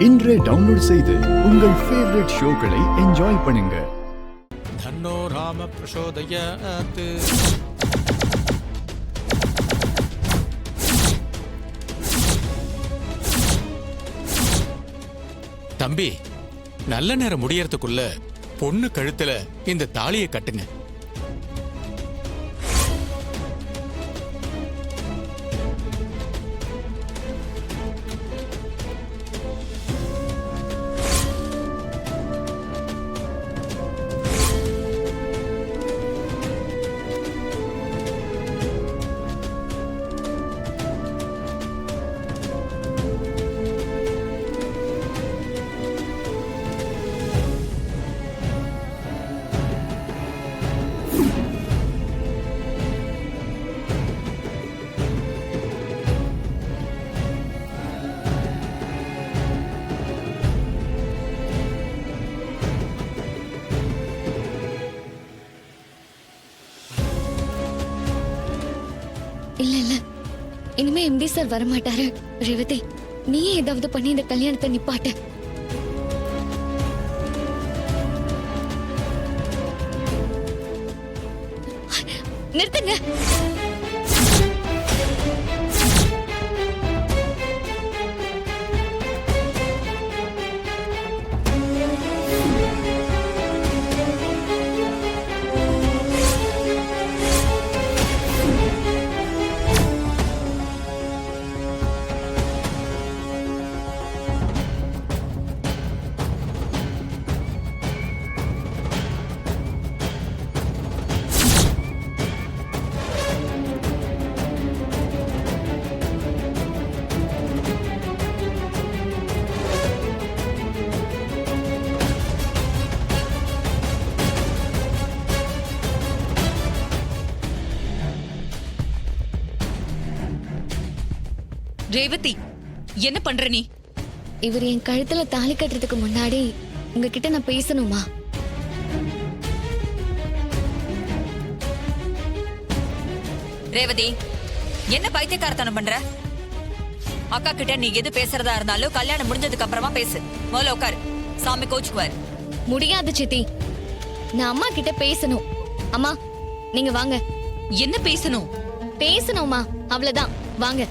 இன்றே டவுன்லோட் செய்து உங்கள் ஃபேவரட் ஷோக்களை என்ஜாய் பண்ணுங்க. தன்னோ ராம பிரசோதயாத். தம்பி, நல்ல நேரம் முடியறதுக்குள்ள பொண்ணு கழுத்துல இந்த தாலியை கட்டுங்க. இல்ல இல்ல, இனிமே எம்டி சார் வரமாட்டாரு. ரேவதி, நீயே ஏதாவது பண்ணி இந்த கல்யாணத்தை நிப்பாட்ட. நிறுத்துங்க. ரேவதி, என்ன பண்ற நீ? இவர் என் கழுத்துல தாலி கட்டுறதுக்கு முன்னாடி உங்ககிட்ட நான் பேசணுமா? ரேவதி, என்ன பைத்தியக்காரத்தனம் பண்ற? அக்கா கிட்ட நீ எது பேசுறதா இருந்தாலும் கல்யாணம் முடிஞ்சதுக்கு அப்புறமா பேசு. முதல்ல உட்காரு, சாமி கோச்சுக்குவாரு. முடியாது சித்தி, நான் அம்மா கிட்ட பேசணும். அம்மா, நீங்க வாங்க. என்ன பேசணும்? பேசணுமா? அவ்வளவுதான், வாங்க.